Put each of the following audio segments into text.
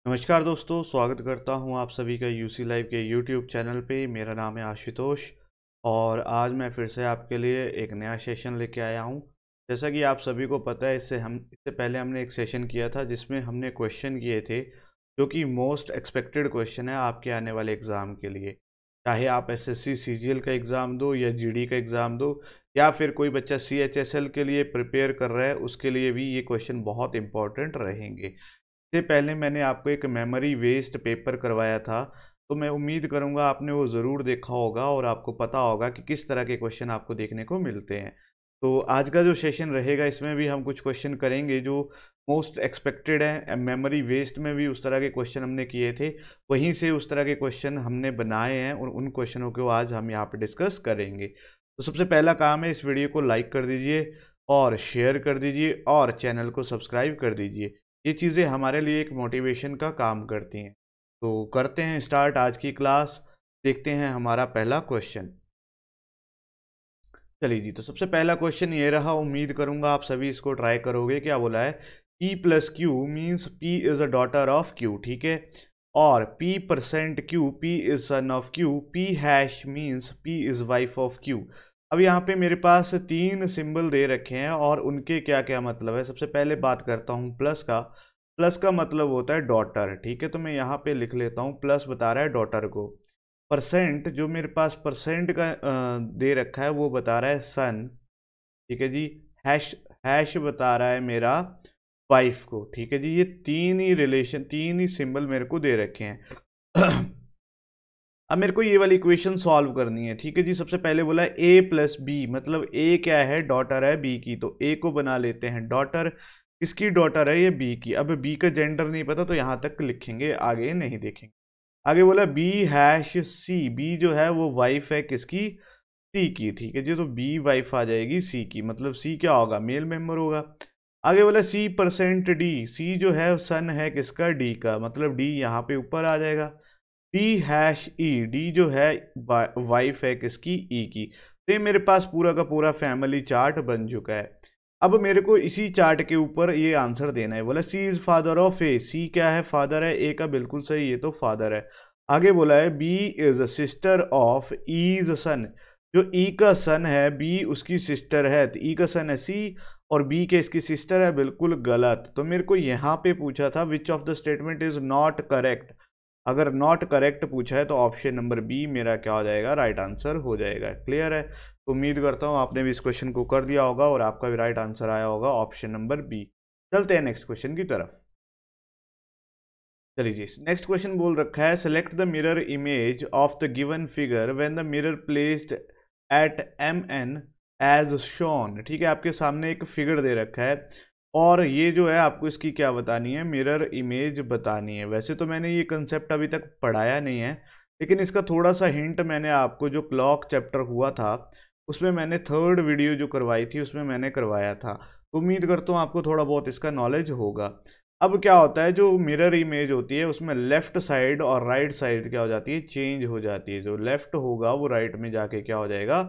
नमस्कार दोस्तों, स्वागत करता हूं आप सभी का यूसी लाइव के यूट्यूब चैनल पे। मेरा नाम है आशुतोष और आज मैं फिर से आपके लिए एक नया सेशन लेके आया हूं। जैसा कि आप सभी को पता है, इससे पहले हमने एक सेशन किया था जिसमें हमने क्वेश्चन किए थे जो कि मोस्ट एक्सपेक्टेड क्वेश्चन है आपके आने वाले एग्ज़ाम के लिए। चाहे आप एसएससी सीजीएल का एग्ज़ाम दो या जीडी का एग्ज़ाम दो या फिर कोई बच्चा सीएचएसएल के लिए प्रिपेयर कर रहा है, उसके लिए भी ये क्वेश्चन बहुत इंपॉर्टेंट रहेंगे। इससे पहले मैंने आपको एक मेमोरी वेस्ट पेपर करवाया था, तो मैं उम्मीद करूंगा आपने वो ज़रूर देखा होगा और आपको पता होगा कि किस तरह के क्वेश्चन आपको देखने को मिलते हैं। तो आज का जो सेशन रहेगा, इसमें भी हम कुछ क्वेश्चन करेंगे जो मोस्ट एक्सपेक्टेड हैं। मेमोरी वेस्ट में भी उस तरह के क्वेश्चन हमने किए थे, वहीं से उस तरह के क्वेश्चन हमने बनाए हैं और उन क्वेश्चनों को आज हम यहाँ पर डिस्कस करेंगे। तो सबसे पहला काम है, इस वीडियो को लाइक कर दीजिए और शेयर कर दीजिए और चैनल को सब्सक्राइब कर दीजिए। ये चीज़ें हमारे लिए एक मोटिवेशन का काम करती हैं। तो करते हैं स्टार्ट आज की क्लास। देखते हैं हमारा पहला क्वेश्चन। चलिए जी, तो सबसे पहला क्वेश्चन ये रहा। उम्मीद करूंगा आप सभी इसको ट्राई करोगे। क्या बोला है? P plus Q means P is a daughter of Q, ठीक है। और P% Q, P is son of Q, P hash means P is wife of Q। अब यहाँ पे मेरे पास तीन सिंबल दे रखे हैं और उनके क्या क्या मतलब है। सबसे पहले बात करता हूँ प्लस का। प्लस का मतलब होता है डॉटर, ठीक है। तो मैं यहाँ पे लिख लेता हूँ, प्लस बता रहा है डॉटर को। परसेंट, जो मेरे पास परसेंट का दे रखा है वो बता रहा है सन, ठीक है जी। हैश हैश बता रहा है मेरा वाइफ को, ठीक है जी। ये तीन ही सिंबल मेरे को दे रखे हैं। अब मेरे को ये वाली इक्वेशन सॉल्व करनी है, ठीक है जी। सबसे पहले बोला है ए प्लस बी, मतलब ए क्या है? डॉटर है बी की, तो ए को बना लेते हैं डॉटर। किसकी डॉटर है? ये बी की। अब बी का जेंडर नहीं पता तो यहाँ तक लिखेंगे, आगे नहीं देखेंगे। आगे बोला बी हैश सी, बी जो है वो वाइफ है किसकी? सी की, ठीक है जी। तो बी वाइफ आ जाएगी सी की, मतलब सी क्या होगा? मेल मेंबर होगा। आगे बोला सी परसेंट डी, सी जो है सन है किसका? डी का, मतलब डी यहाँ पे ऊपर आ जाएगा। डी हैश ई, डी जो है वाइफ है किसकी? ई की। तो ये मेरे पास पूरा का पूरा फैमिली चार्ट बन चुका है। अब मेरे को इसी चार्ट के ऊपर ये आंसर देना है। बोला सी इज फादर ऑफ ए, सी क्या है? फादर है। ए का बिल्कुल सही, ये तो फादर है। आगे बोला है B is sister of E is son, जो ई का सन है बी उसकी सिस्टर है, तो ई का सन है सी और बी के इसकी सिस्टर है। बिल्कुल गलत। तो मेरे को यहाँ पे पूछा था which of the statement is not correct. अगर नॉट करेक्ट पूछा है तो ऑप्शन नंबर बी मेरा क्या हो जाएगा? राइट आंसर हो जाएगा। क्लियर है? तो उम्मीद करता हूँ आपने भी इस क्वेश्चन को कर दिया होगा और आपका भी राइट आंसर आया होगा ऑप्शन नंबर बी। चलते हैं नेक्स्ट क्वेश्चन की तरफ। चलिए जी, नेक्स्ट क्वेश्चन बोल रखा है select the mirror image of the given figure when the mirror placed at MN as shown, ठीक है। आपके सामने एक फिगर दे रखा है और ये जो है आपको इसकी क्या बतानी है? मिरर इमेज बतानी है। वैसे तो मैंने ये कंसेप्ट अभी तक पढ़ाया नहीं है, लेकिन इसका थोड़ा सा हिंट मैंने आपको, जो क्लॉक चैप्टर हुआ था उसमें मैंने थर्ड वीडियो जो करवाई थी उसमें मैंने करवाया था। तो उम्मीद करता हूँ आपको थोड़ा बहुत इसका नॉलेज होगा। अब क्या होता है, जो मिरर इमेज होती है उसमें लेफ्ट साइड और राइट साइड क्या हो जाती है? चेंज हो जाती है। जो लेफ्ट होगा वो राइट में जाके क्या हो जाएगा?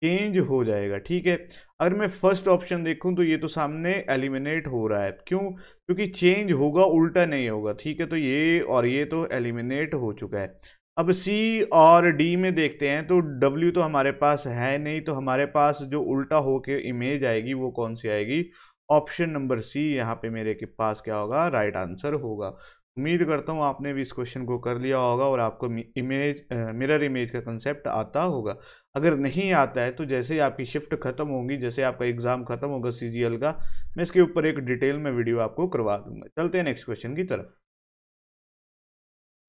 चेंज हो जाएगा, ठीक है। अगर मैं फर्स्ट ऑप्शन देखूं तो ये तो सामने एलिमिनेट हो रहा है। क्यों? क्योंकि चेंज होगा, उल्टा नहीं होगा, ठीक है। तो ये और ये तो एलिमिनेट हो चुका है। अब सी और डी में देखते हैं तो डब्ल्यू तो हमारे पास है नहीं, तो हमारे पास जो उल्टा होके इमेज आएगी वो कौन सी आएगी? ऑप्शन नंबर सी यहाँ पे मेरे के पास क्या होगा? राइट आंसर होगा। उम्मीद करता हूँ आपने भी इस क्वेश्चन को कर लिया होगा और आपको मिरर इमेज का कंसेप्ट आता होगा। अगर नहीं आता है तो जैसे ही आपकी शिफ्ट खत्म होगी, जैसे आपका एग्जाम खत्म होगा सीजीएल का, मैं इसके ऊपर एक डिटेल में वीडियो आपको करवा दूंगा। चलते हैं नेक्स्ट क्वेश्चन की तरफ।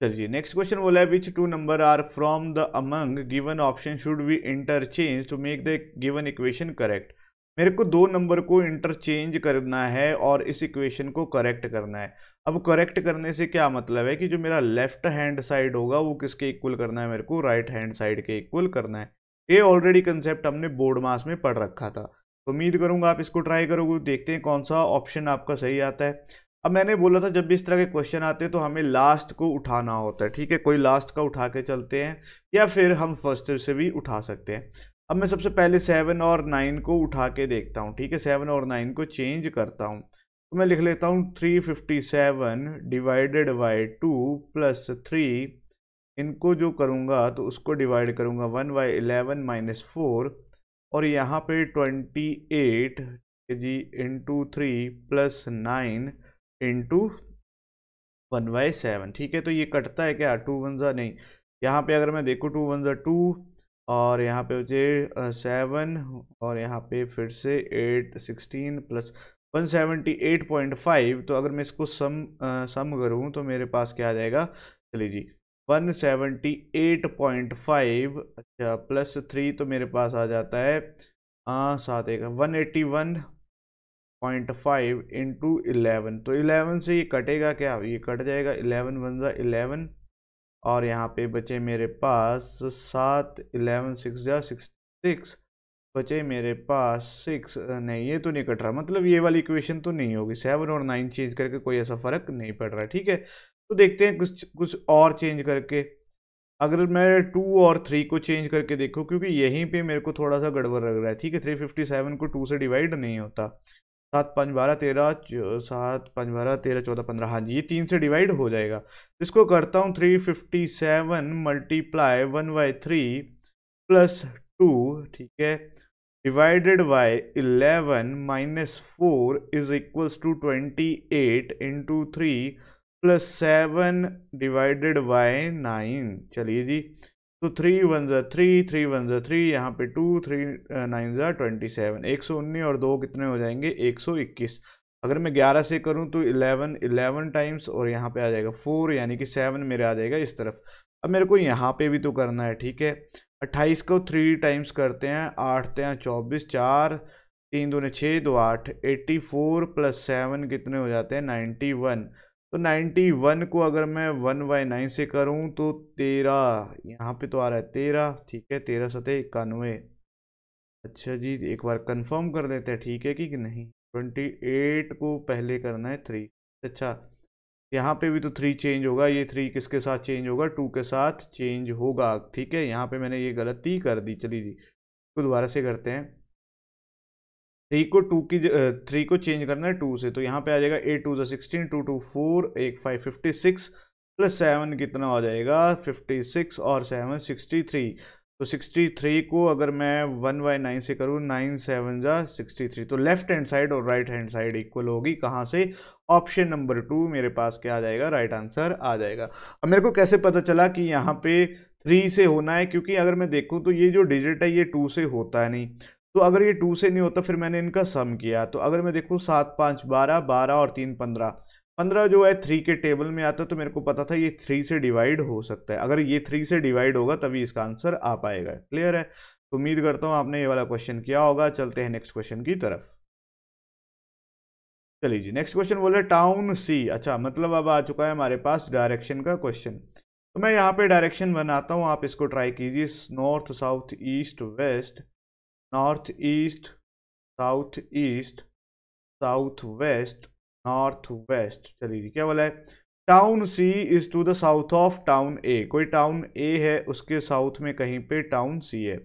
चलिए, नेक्स्ट क्वेश्चन बोला है which two number are from the among given option should be interchange to make the given equation correct. मेरे को दो नंबर को इंटरचेंज करना है और इस इक्वेशन को करेक्ट करना है। अब करेक्ट करने से क्या मतलब है कि जो मेरा लेफ्ट हैंड साइड होगा वो किसके इक्वल करना है? मेरे को राइट हैंड साइड के इक्वल करना है। ये ऑलरेडी कंसेप्ट हमने बोर्ड मास में पढ़ रखा था, तो उम्मीद करूंगा आप इसको ट्राई करोगे। देखते हैं कौन सा ऑप्शन आपका सही आता है। अब मैंने बोला था जब भी इस तरह के क्वेश्चन आते हैं तो हमें लास्ट को उठाना होता है, ठीक है। कोई लास्ट का उठा के चलते हैं या फिर हम फर्स्ट से भी उठा सकते हैं। अब मैं सबसे पहले 7 और 9 को उठा के देखता हूँ, ठीक है। 7 और 9 को चेंज करता हूँ। तो तो मैं लिख लेता हूँ 357 डिवाइडेड बाई 2 प्लस 3, इनको जो करूँगा तो उसको डिवाइड करूँगा 1/11 माइनस 4, और यहाँ पे 28 जी इंटू 3 प्लस 9 इंटू 1/7। ठीक है, तो ये कटता है क्या, 2 1 जा नहीं, यहाँ पे अगर मैं देखूँ 2 1 जा 2, और यहाँ पे बचे 7, और यहाँ पे फिर से 8 16 प्लस 178.5। तो अगर मैं इसको सम करूँ तो मेरे पास क्या आ जाएगा, चलिए जी 178.5, अच्छा प्लस 3 तो मेरे पास आ जाता है 7 181.5 इंटू 11। तो 11 से ये कटेगा क्या, ये कट जाएगा, 11 1 जा 11, और यहाँ पे बचे मेरे पास 7 11 6 जा 66, बचे मेरे पास 6, नहीं ये तो नहीं कट रहा, मतलब ये वाली इक्वेशन तो नहीं होगी, 7 और 9 चेंज करके कोई ऐसा फर्क नहीं पड़ रहा है। ठीक है, तो देखते हैं कुछ कुछ और चेंज करके। अगर मैं 2 और 3 को चेंज करके देखूँ, क्योंकि यहीं पे मेरे को थोड़ा सा गड़बड़ लग रहा है। ठीक है, 357 को 2 से डिवाइड नहीं होता, 7 5 12 13, 7 5 12 13 14 15, हाँ जी ये 3 से डिवाइड हो जाएगा। इसको करता हूँ 357 मल्टीप्लाई 1/3 प्लस 2, ठीक है, divided by 11 minus 4 is equals to 28 into 3 plus 7 divided by 9। चलिए जी, तो 3 1 जा 3, 3 1 जा 3, यहाँ पे 2, 3 9 जा 27, 119 और 2 कितने हो जाएंगे, 121। अगर मैं 11 से करूँ तो 11 टाइम्स, और यहाँ पे आ जाएगा 4, यानी कि 7 मेरे आ जाएगा इस तरफ। अब मेरे को यहाँ पे भी तो करना है। ठीक है, 28 को 3 टाइम्स करते हैं, 8 24, 4 3 दूने 6, 2 8, 84 प्लस 7 कितने हो जाते हैं, 91। तो 91 को अगर मैं 1/9 से करूं तो 13, यहाँ पे तो आ रहा है 13। ठीक है, 13 सतह 91। अच्छा जी, एक बार कंफर्म कर लेते हैं, ठीक है कि नहीं। 28 को पहले करना है 3। अच्छा, यहाँ पे भी तो 3 चेंज होगा, ये 3 किसके साथ चेंज होगा, 2 के साथ चेंज होगा। ठीक है, यहाँ पे मैंने ये गलती कर दी। चलिए जी, तो दोबारा से करते हैं। 3 को चेंज करना है 2 से, तो यहाँ पे आ जाएगा 8 2 16, 2 2 4, 1 5 56 प्लस 7 कितना हो जाएगा, 56 और 7 63। तो 63 को अगर मैं 1/9 से करूँ, 9 7 जा 63। तो लेफ्ट हैंड साइड और राइट हैंड साइड इक्वल होगी, कहाँ से, ऑप्शन नंबर 2 मेरे पास क्या आ जाएगा, राइट आंसर आ जाएगा। अब मेरे को कैसे पता चला कि यहाँ पे 3 से होना है, क्योंकि अगर मैं देखूँ तो ये जो डिजिट है ये 2 से होता है नहीं, तो अगर ये 2 से नहीं होता फिर मैंने इनका सम किया। तो अगर मैं देखूँ 7 5 12, 12 और 3 15, 15 जो है 3 के टेबल में आता है, तो मेरे को पता था ये 3 से डिवाइड हो सकता है। अगर ये 3 से डिवाइड होगा तभी इसका आंसर आ पाएगा। क्लियर है, तो उम्मीद करता हूँ आपने ये वाला क्वेश्चन किया होगा। चलते हैं नेक्स्ट क्वेश्चन की तरफ। चलिए जी, नेक्स्ट क्वेश्चन बोले टाउन सी। अच्छा, मतलब अब आ चुका है हमारे पास डायरेक्शन का क्वेश्चन। तो मैं यहाँ पे डायरेक्शन बनाता हूँ, आप इसको ट्राई कीजिए। North south east west, north east south east, south west, north west. चलिए क्या बोला है, town C is to the south of town A. कोई टाउन ए है, उसके साउथ में कहीं पे टाउन सी है।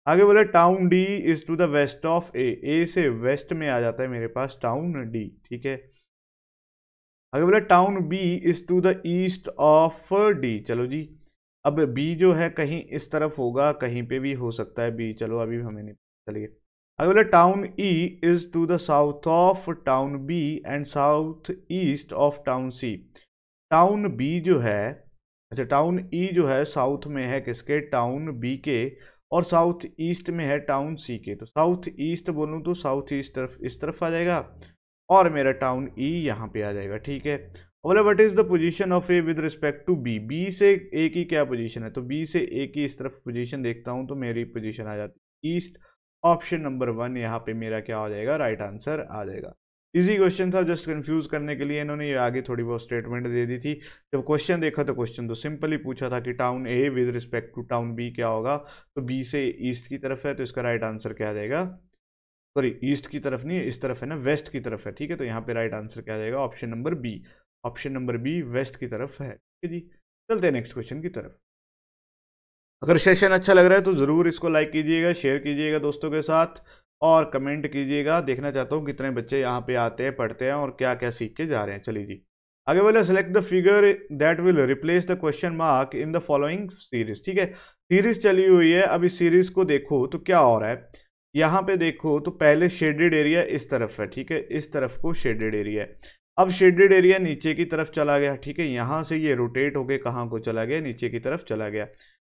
आगे बोला town D is to the west of A. A से वेस्ट में आ जाता है मेरे पास टाउन डी। ठीक है, आगे बोला town B is to the east of D. चलो जी, अब बी जो है कहीं इस तरफ होगा, कहीं पे भी हो सकता है बी, चलो अभी हमें नहीं। चलिए, अगला town E is to the south of town B and south east of town C. Town B जो है, अच्छा टाउन ई जो है साउथ में है किसके, टाउन बी के, और साउथ ईस्ट में है टाउन सी के। तो साउथ ईस्ट बोलूँ तो साउथ ईस्ट तरफ इस तरफ आ जाएगा, और मेरा टाउन ई यहाँ पे आ जाएगा। ठीक है, बोले what is the position of A with respect to B. B से ए की क्या पोजीशन है, तो बी से ए की इस तरफ पोजीशन देखता हूँ तो मेरी पोजीशन आ जाती है ईस्ट। ऑप्शन नंबर 1 यहाँ पे मेरा क्या हो जाएगा, राइट आंसर आ जाएगा। इजी क्वेश्चन था, जस्ट कंफ्यूज करने के लिए इन्होंने ये आगे थोड़ी बहुत स्टेटमेंट दे दी थी। जब क्वेश्चन देखा तो क्वेश्चन तो सिंपली पूछा था कि town A with respect to town B क्या होगा, तो बी से ईस्ट की तरफ है, तो इसका राइट आंसर क्या आ जाएगा, सॉरी ईस्ट की तरफ नहीं है, इस तरफ है ना, वेस्ट की तरफ है। ठीक है, तो यहाँ पे राइट आंसर क्या आ जाएगा, option number B. Option number B west की तरफ है। ठीक है जी, चलते हैं नेक्स्ट क्वेश्चन की तरफ। अगर सेशन अच्छा लग रहा है तो ज़रूर इसको लाइक कीजिएगा, शेयर कीजिएगा दोस्तों के साथ। और कमेंट कीजिएगा। देखना चाहता हूँ कितने बच्चे यहाँ पे आते हैं, पढ़ते हैं और क्या क्या सीख के जा रहे हैं। चलिए जी आगे बोले select the figure that will replace the question mark in the following series. ठीक है, सीरीज चली हुई है, अब इस सीरीज को देखो तो क्या हो रहा है। यहाँ पे देखो तो पहले शेडेड एरिया इस तरफ है, ठीक है, इस तरफ को शेडेड एरिया है। अब शेडेड एरिया नीचे की तरफ चला गया, ठीक है, यहाँ से ये रोटेट होके कहाँ को चला गया, नीचे की तरफ चला गया।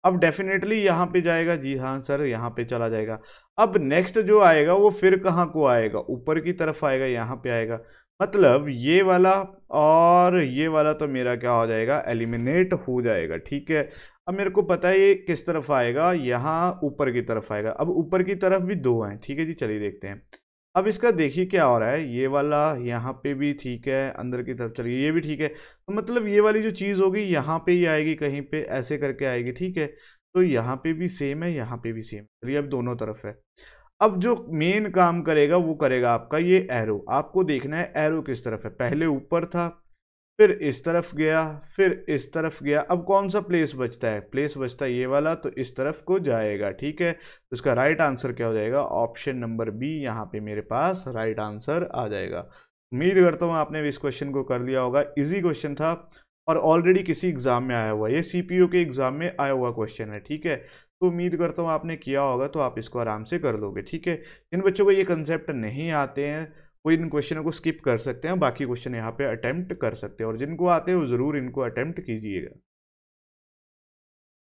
अब डेफिनेटली यहाँ पे जाएगा, जी हाँ सर यहाँ पे चला जाएगा। अब नेक्स्ट जो आएगा वो फिर कहाँ को आएगा, ऊपर की तरफ आएगा, यहाँ पे आएगा। मतलब ये वाला और ये वाला तो मेरा क्या हो जाएगा, एलिमिनेट हो जाएगा। ठीक है, अब मेरे को पता है ये किस तरफ आएगा, यहाँ ऊपर की तरफ आएगा। अब ऊपर की तरफ भी दो हैं, ठीक है जी, चलिए देखते हैं। अब इसका देखिए क्या हो रहा है, ये वाला यहाँ पे भी ठीक है, अंदर की तरफ चलिए ये भी ठीक है। तो मतलब ये वाली जो चीज़ होगी यहाँ पे ही आएगी, कहीं पे ऐसे करके आएगी। ठीक है, तो यहाँ पे भी सेम है, यहाँ पे भी सेम, चलिए अब दोनों तरफ है। अब जो मेन काम करेगा वो करेगा आपका ये एरो। आपको देखना है एरो किस तरफ है, पहले ऊपर था, फिर इस तरफ गया, फिर इस तरफ गया। अब कौन सा प्लेस बचता है, प्लेस बचता है ये वाला, तो इस तरफ को जाएगा। ठीक है, तो इसका राइट आंसर क्या हो जाएगा, ऑप्शन नंबर बी यहाँ पे मेरे पास राइट आंसर आ जाएगा। उम्मीद करता हूँ आपने इस क्वेश्चन को कर लिया होगा, इजी क्वेश्चन था और ऑलरेडी किसी एग्जाम में आया हुआ है, ये सीपीयू के एग्जाम में आया हुआ क्वेश्चन है। ठीक है, तो उम्मीद करता हूँ आपने किया होगा, तो आप इसको आराम से कर लोगे। ठीक है, जिन बच्चों को ये कंसेप्ट नहीं आते हैं वो इन क्वेश्चनों को स्किप कर सकते हैं, बाकी क्वेश्चन यहाँ पे अटेम्प्ट कर सकते हैं, और जिनको आते हैं वो जरूर इनको अटेम्प्ट कीजिएगा।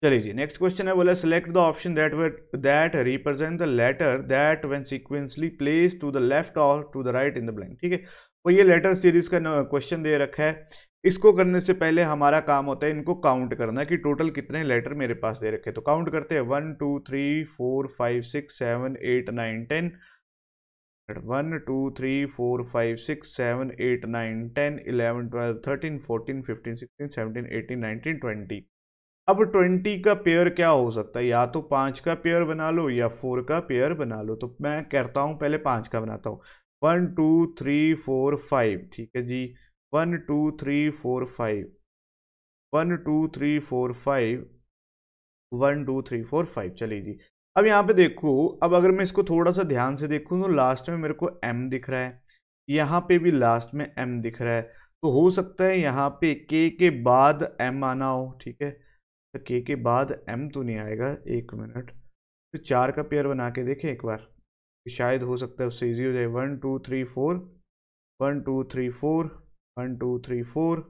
चलिए जी नेक्स्ट क्वेश्चन है, बोला select the option that represent the letter that when sequentially place to the left और to the right in the blank. ठीक है, वो ये लेटर सीरीज का क्वेश्चन दे रखा है। इसको करने से पहले हमारा काम होता है इनको काउंट करना कि टोटल कितने लेटर मेरे पास दे रखे हैं। तो काउंट करते हैं 1 2 3 4 5 6 7 8 9 10। 1 2 3 4 5 6 7 8 9 10 11 12 13 14 15 16 17 18 19 20। अब 20 का पेयर क्या हो सकता है, या तो 5 का पेयर बना लो या 4 का पेयर बना लो। तो मैं कहता हूँ पहले 5 का बनाता हूँ। 1 2 3 4 5, ठीक है जी, 1 2 3 4 5, 1 2 3 4 5, 1 2 3 4 5। चलिए जी, अब यहाँ पे देखो, अब अगर मैं इसको थोड़ा सा ध्यान से देखूँ तो लास्ट में मेरे को m दिख रहा है, यहाँ पे भी लास्ट में m दिख रहा है। तो हो सकता है यहाँ पे k के बाद m आना हो। ठीक है, तो k के बाद m तो नहीं आएगा, एक मिनट, तो 4 का पेयर बना के देखें एक बार, शायद हो सकता है उससे इजी हो जाए। 1 2 3 4, 1 2 3 4, 1 2 3 4,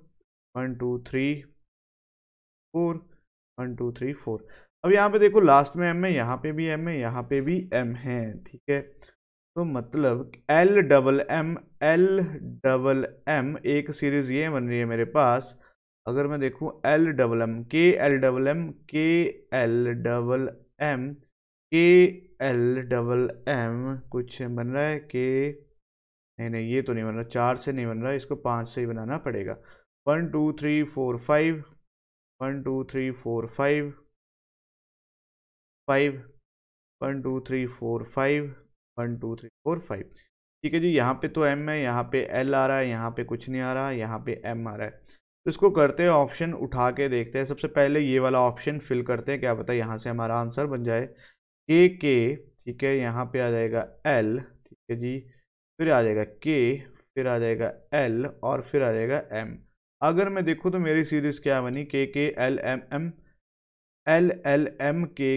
1 2 3 4, 1 2 3 4। अब यहाँ पे देखो लास्ट में m है, यहाँ पे भी m है, यहाँ पे भी m है। ठीक है, तो मतलब L डबल M एक सीरीज ये बन रही है मेरे पास। अगर मैं देखूँ L डबल M कुछ बन रहा है के, नहीं नहीं ये तो नहीं बन रहा, 4 से नहीं बन रहा, इसको 5 से ही बनाना पड़ेगा। 1 2 3 4 5, 1 2 3 4 5, 5, 1 2 3 4 5, 1 2 3 4 5। ठीक है जी, यहाँ पे तो m है, यहाँ पे l आ रहा है, यहाँ पे कुछ नहीं आ रहा, यहाँ पे m आ रहा है। तो इसको करते हैं, ऑप्शन उठा के देखते हैं। सबसे पहले ये वाला ऑप्शन फिल करते हैं, क्या पता यहाँ से हमारा आंसर बन जाए k। ठीक है, यहाँ पे आ जाएगा l, ठीक है जी, फिर आ जाएगा k, फिर आ जाएगा l और फिर आ जाएगा m। अगर मैं देखूँ तो मेरी सीरीज क्या बनी, k l m m, l l m k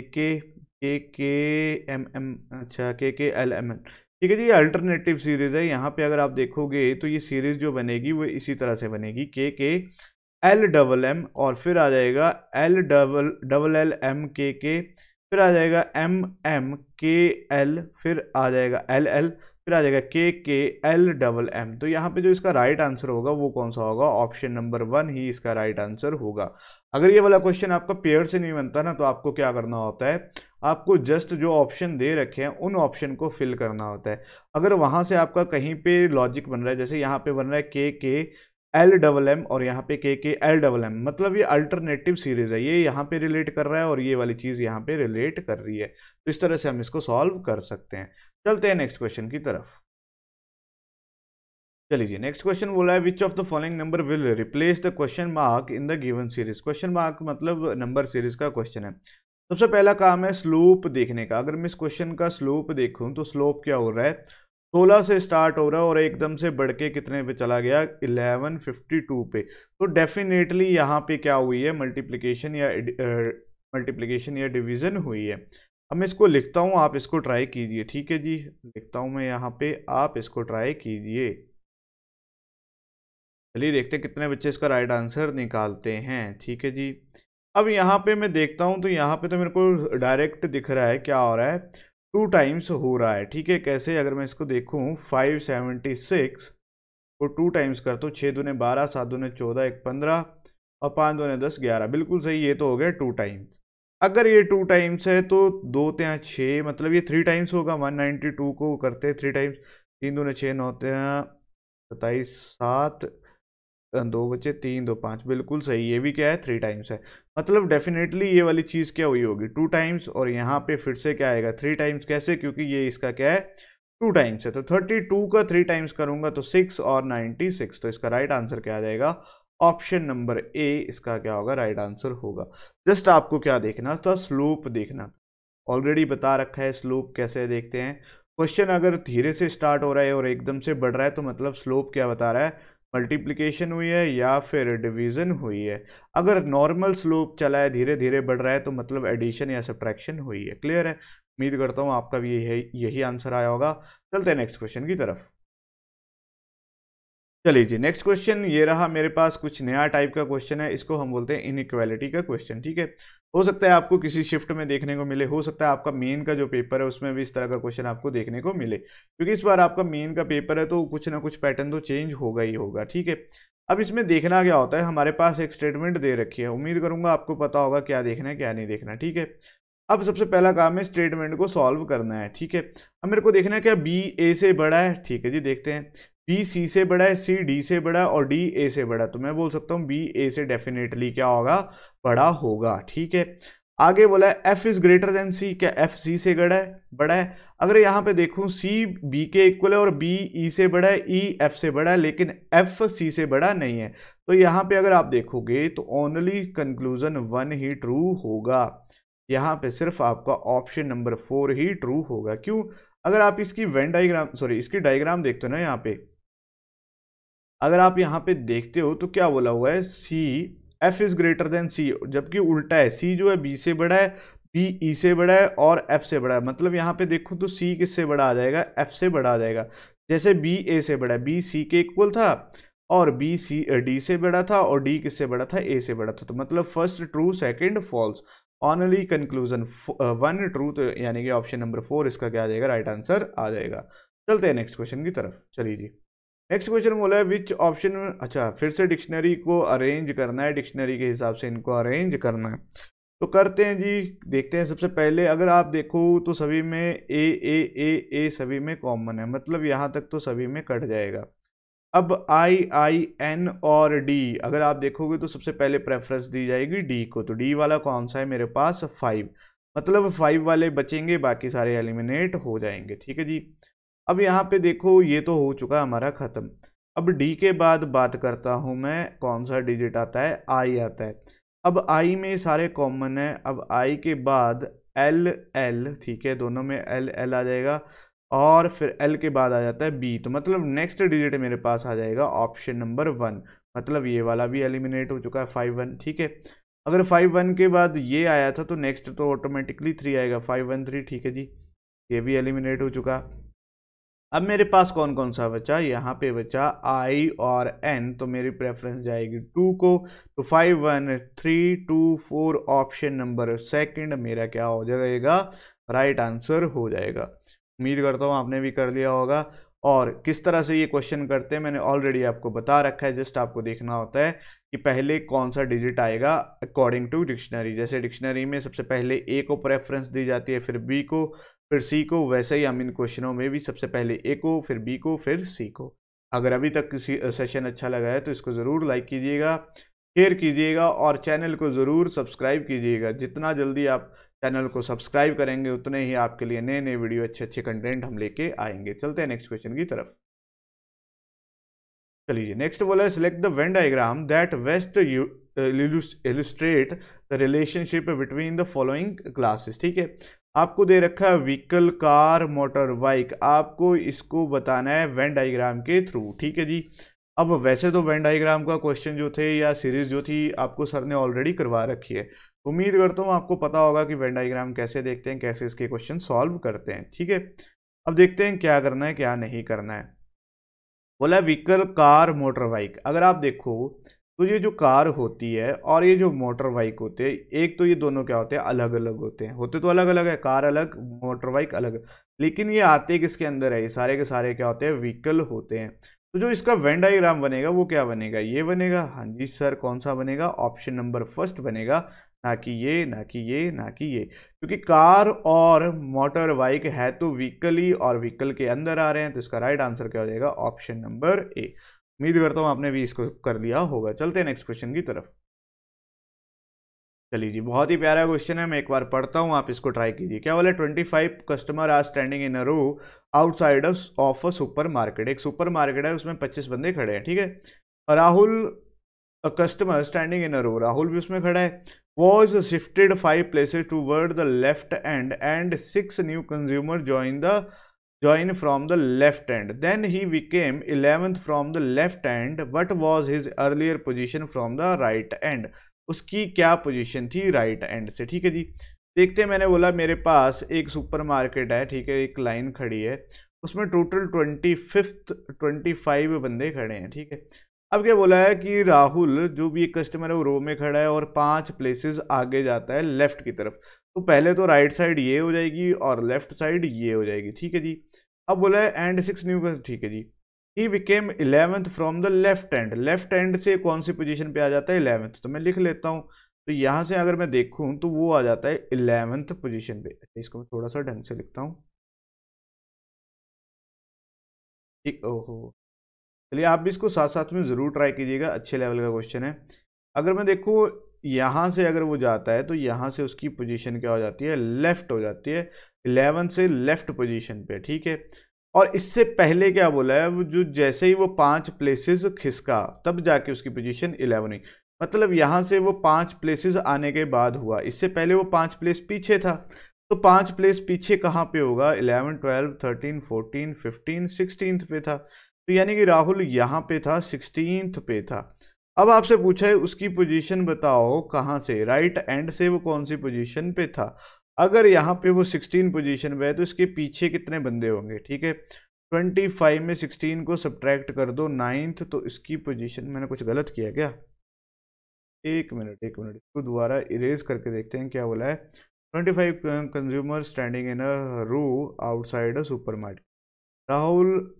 m m, अच्छा k l m n। ठीक है जी, ये अल्टरनेटिव सीरीज है। यहाँ पे अगर आप देखोगे तो ये सीरीज जो बनेगी वो इसी तरह से बनेगी, के एल डबल एम और फिर आ जाएगा L double double L M K, फिर आ जाएगा एम एम के एल, फिर आ जाएगा एल एल, फिर आ जाएगा के एल डबल एम। तो यहाँ पे जो इसका राइट आंसर होगा वो कौन सा होगा, ऑप्शन नंबर 1 ही इसका राइट आंसर होगा। अगर ये वाला क्वेश्चन आपका पेयर से नहीं बनता ना, तो आपको क्या करना होता है, आपको जस्ट जो ऑप्शन दे रखे हैं उन ऑप्शन को फिल करना होता है। अगर वहां से आपका कहीं पे लॉजिक बन रहा है, जैसे यहाँ पे बन रहा है के एल डबल एम और यहाँ पे के एल डबल एम, मतलब ये अल्टरनेटिव सीरीज है, ये यहाँ पे रिलेट कर रहा है और ये वाली चीज यहाँ पे रिलेट कर रही है। तो इस तरह से हम इसको सॉल्व कर सकते हैं। चलते हैं नेक्स्ट क्वेश्चन की तरफ। चलिए नेक्स्ट क्वेश्चन बोला है, which of the following number will replace the question mark in the given series. Question mark मतलब नंबर सीरीज का क्वेश्चन है। सबसे पहला काम है स्लोप देखने का। अगर मैं इस क्वेश्चन का स्लोप देखूं तो स्लोप क्या हो रहा है, 16 से स्टार्ट हो रहा है और एकदम से बढ़ के कितने पे चला गया, 1152 पे। तो डेफिनेटली यहाँ पे क्या हुई है, मल्टीप्लिकेशन या डिवीजन हुई है। अब मैं इसको लिखता हूँ, आप इसको ट्राई कीजिए। ठीक है जी, लिखता हूँ मैं यहाँ पे, आप इसको ट्राई कीजिए। चलिए देखते हैं कितने बच्चे इसका राइट आंसर निकालते हैं। ठीक है जी, अब यहाँ पे मैं देखता हूँ तो यहाँ पे तो मेरे को डायरेक्ट दिख रहा है क्या हो रहा है, 2 टाइम्स हो रहा है। ठीक है, कैसे, अगर मैं इसको देखूँ 576 को 2 टाइम्स करता हूँ, 6 दूने 12, 7 दूने 14, 1 15 और 5 दूने 10 11, बिल्कुल सही, ये तो हो गया 2 टाइम्स। अगर ये 2 टाइम्स है तो 2 ત્યાં 6, मतलब ये 3 टाइम्स होगा। 192 को करते हैं 3 टाइम्स, 3 दूने 6, 9 ત્યાં 27, 7, 2 बचे, 3 2 5, बिल्कुल सही, ये भी क्या है 3 टाइम्स है। मतलब डेफिनेटली ये वाली चीज़ क्या हुई होगी, 2 टाइम्स, और यहाँ पे फिर से क्या आएगा 3 टाइम्स। कैसे, क्योंकि ये इसका क्या है 2 टाइम्स है। तो 32 का 3 टाइम्स करूंगा तो 6 और 96, तो इसका राइट आंसर क्या आ जाएगा, ऑप्शन नंबर ए इसका क्या होगा, राइट आंसर होगा। जस्ट आपको क्या देखना था, स्लोप देखना। ऑलरेडी बता रखा है स्लोप कैसे देखते हैं। क्वेश्चन अगर धीरे से स्टार्ट हो रहा है और एकदम से बढ़ रहा है तो मतलब स्लोप क्या बता रहा है, मल्टीप्लिकेशन हुई है या फिर डिवीजन हुई है। अगर नॉर्मल स्लोप चला है, धीरे धीरे बढ़ रहा है, तो मतलब एडिशन या सब्ट्रैक्शन हुई है। क्लियर है, उम्मीद करता हूँ आपका भी यही आंसर आया होगा। चलते हैं नेक्स्ट क्वेश्चन की तरफ। चलिए जी, नेक्स्ट क्वेश्चन ये रहा मेरे पास, कुछ नया टाइप का क्वेश्चन है, इसको हम बोलते हैं इनइक्वालिटी का क्वेश्चन। ठीक है, हो सकता है आपको किसी शिफ्ट में देखने को मिले, हो सकता है आपका मेन का जो पेपर है उसमें भी इस तरह का क्वेश्चन आपको देखने को मिले, क्योंकि इस बार आपका मेन का पेपर है तो कुछ ना कुछ पैटर्न तो चेंज होगा ही होगा। ठीक है, अब इसमें देखना क्या होता है, हमारे पास एक स्टेटमेंट दे रखी है, उम्मीद करूंगा आपको पता होगा क्या देखना है क्या नहीं देखना। ठीक है, अब सबसे पहला काम है स्टेटमेंट को सॉल्व करना है। ठीक है, अब मेरे को देखना है क्या बी ए से बड़ा है। ठीक है जी, देखते हैं, बी सी से बड़ा है, सी डी से बड़ा है और डी ए से बड़ा है, तो मैं बोल सकता हूँ बी ए से डेफिनेटली क्या होगा, बड़ा होगा। ठीक है, आगे बोला है एफ इज ग्रेटर देन सी, क्या एफ सी से बड़ा है। अगर यहाँ पे देखूं सी बी के इक्वल है और बी ई से बड़ा है, ई एफ से बड़ा है, लेकिन एफ सी से बड़ा नहीं है, तो यहाँ पे अगर आप देखोगे तो ओनली कंक्लूजन 1 ही ट्रू होगा। यहाँ पे सिर्फ आपका ऑप्शन नंबर 4 ही ट्रू होगा। क्यों, अगर आप इसकी वेन डायग्राम, सॉरी इसकी डायग्राम देखते हो ना, यहाँ पे अगर आप यहाँ पे देखते हो तो क्या बोला हुआ है, C F is greater than C, जबकि उल्टा है, सी जो है बी से बड़ा है, बी ई से बड़ा है और एफ से बड़ा है। मतलब यहाँ पे देखो तो सी किससे बड़ा आ जाएगा, एफ से बड़ा आ जाएगा। जैसे बी ए से बड़ा है, बी सी के इक्वल था और बी सी डी से बड़ा था और डी किससे बड़ा था, ए से बड़ा था। तो मतलब first true second false, only conclusion 1 true, तो यानी कि ऑप्शन नंबर 4 इसका क्या आ जाएगा, राइट आंसर आ जाएगा। चलते हैं नेक्स्ट क्वेश्चन की तरफ। चलिए जी, नेक्स्ट क्वेश्चन बोला है विच ऑप्शन, अच्छा फिर से डिक्शनरी को अरेंज करना है, डिक्शनरी के हिसाब से इनको अरेंज करना है, तो करते हैं जी। देखते हैं, सबसे पहले अगर आप देखो तो सभी में ए सभी में कॉमन है, मतलब यहाँ तक तो सभी में कट जाएगा। अब आई आई एन और डी अगर आप देखोगे तो सबसे पहले प्रेफरेंस दी जाएगी डी को, तो डी वाला कौन सा है मेरे पास, 5, मतलब 5 वाले बचेंगे, बाकी सारे एलिमिनेट हो जाएंगे। ठीक है जी, अब यहाँ पे देखो ये तो हो चुका हमारा खत्म। अब डी के बाद बात करता हूँ मैं, कौन सा डिजिट आता है, आई आता है। अब आई में सारे कॉमन है, अब आई के बाद एल एल, ठीक है, दोनों में एल एल आ जाएगा और फिर एल के बाद आ जाता है बी, तो मतलब नेक्स्ट डिजिट मेरे पास आ जाएगा ऑप्शन नंबर 1, मतलब ये वाला भी एलिमिनेट हो चुका है 5 1। ठीक है, अगर 5 1 के बाद ये आया था तो नेक्स्ट तो ऑटोमेटिकली 3 आएगा, 5 1 3। ठीक है जी, ये भी एलिमिनेट हो चुका। अब मेरे पास कौन कौन सा बचा, यहाँ पे बचा आई और एन, तो मेरी प्रेफरेंस जाएगी 2 को, तो 5 1 3 2 4 ऑप्शन नंबर सेकंड मेरा क्या हो जाएगा, राइट आंसर हो जाएगा। उम्मीद करता हूँ आपने भी कर लिया होगा। और किस तरह से ये क्वेश्चन करते हैं मैंने ऑलरेडी आपको बता रखा है, जस्ट आपको देखना होता है कि पहले कौन सा डिजिट आएगा अकॉर्डिंग टू डिक्शनरी। जैसे डिक्शनरी में सबसे पहले ए को प्रेफरेंस दी जाती है, फिर बी को, फिर सी को, वैसे ही हम इन क्वेश्चनों में भी सबसे पहले ए को, फिर बी को, फिर सी को। अगर अभी तक किसी सेशन अच्छा लगा है तो इसको ज़रूर लाइक कीजिएगा, शेयर कीजिएगा और चैनल को ज़रूर सब्सक्राइब कीजिएगा। जितना जल्दी आप चैनल को सब्सक्राइब करेंगे उतने ही आपके लिए नए नए वीडियो अच्छे अच्छे कंटेंट हम लेके आएंगे। चलते हैं नेक्स्ट क्वेश्चन की तरफ। चलिए नेक्स्ट बोला है select the Venn diagram that best illustrate the relationship between the following classes. ठीक है, आपको दे रखा है व्हीकल, कार, मोटर बाइक, आपको इसको बताना है वेन डायग्राम के थ्रू। ठीक है जी। अब वैसे तो वेन डायग्राम का क्वेश्चन जो थे या सीरीज जो थी आपको सर ने ऑलरेडी करवा रखी है, उम्मीद करता हूँ आपको पता होगा कि वेन डायग्राम कैसे देखते हैं, कैसे इसके क्वेश्चन सॉल्व करते हैं। ठीक है, अब देखते हैं क्या करना है क्या नहीं करना है। बोला व्हीकल, कार, मोटर बाइक। अगर आप देखो तो ये जो कार होती है और ये जो मोटर बाइक होते हैं, एक तो ये दोनों क्या होते हैं, अलग अलग होते हैं, होते तो अलग अलग है, कार अलग, मोटर बाइक अलग, लेकिन ये आते किसके अंदर है, ये सारे के सारे क्या होते हैं, व्हीकल होते हैं। तो जो इसका वेन डायग्राम बनेगा वो क्या बनेगा, ये बनेगा। हाँ जी सर, कौन सा बनेगा, ऑप्शन नंबर फर्स्ट बनेगा, ना कि ये, ना कि ये, ना कि ये, क्योंकि कार और मोटर बाइक है तो व्हीकल ही, और व्हीकल के अंदर आ रहे हैं, तो इसका राइट आंसर क्या हो जाएगा, ऑप्शन नंबर ए। उम्मीद करता हूं आपने भी इसको कर लिया होगा। चलते हैं नेक्स्ट क्वेश्चन की तरफ। चलिए जी, बहुत ही प्यारा क्वेश्चन है, मैं एक बार पढ़ता हूं, आप इसको ट्राई कीजिए। क्या बोला, 25 customer are standing in a row outside of a supermarket. एक सुपर मार्केट है, उसमें 25 बंदे खड़े हैं। ठीक है, Rahul a customer standing in a row, Rahul भी उसमें खड़ा है, was shifted 5 places toward the left end and 6 new consumer join from the left end. Then he became 11th from the left end. What was his earlier position from the right end? उसकी क्या position थी right and से। ठीक है जी, देखते हैं। मैंने बोला मेरे पास एक सुपर मार्केट है, ठीक है, एक लाइन खड़ी है, उसमें टोटल 25 बंदे खड़े हैं। ठीक है, अब क्या बोला है कि राहुल जो भी एक कस्टमर है वो रो में खड़ा है और 5 प्लेसेस आगे जाता है लेफ्ट की तरफ। तो पहले तो राइट साइड ये हो जाएगी और लेफ्ट साइड ये हो जाएगी। ठीक है जी, अब बोला है एंड 6 न्यू। ठीक है जी, he became 11th from the left end. Left end से कौन सी पोजीशन पे आ जाता है, 11th। तो मैं लिख लेता हूँ, तो यहाँ से अगर मैं देखूँ तो वो आ जाता है 11th पोजीशन पे। इसको मैं थोड़ा सा ढंग से लिखता हूँ। ठीक, ओहो, चलिए आप भी इसको साथ साथ में ज़रूर ट्राई कीजिएगा, अच्छे लेवल का क्वेश्चन है। अगर मैं देखूँ यहाँ से अगर वो जाता है तो यहाँ से उसकी पोजीशन क्या हो जाती है, लेफ्ट हो जाती है, 11 से लेफ्ट पोजीशन पे। ठीक है, और इससे पहले क्या बोला है, वो जो जैसे ही वो 5 प्लेसेस खिसका तब जाके उसकी पोजीशन 11 हुई। मतलब यहाँ से वो 5 प्लेसेस आने के बाद हुआ, इससे पहले वो 5 प्लेस पीछे था। तो 5 प्लेस पीछे कहाँ पे होगा, 11, 12, 13, 14, 15, 16 पे था। तो यानी कि राहुल यहाँ पे था, 16th पे था। अब आपसे पूछा है उसकी पोजीशन बताओ कहाँ से, राइट एंड से वो कौन सी पोजीशन पे था। अगर यहाँ पे वो 16 पोजीशन पे है तो इसके पीछे कितने बंदे होंगे। ठीक है, 25 में 16 को सब्ट्रैक्ट कर दो, 9th, तो इसकी पोजीशन, मैंने कुछ गलत किया क्या, एक मिनट इसको दोबारा इरेज करके देखते हैं क्या बोला है। 25 consumer standing in a row outside a supermarket. Rahul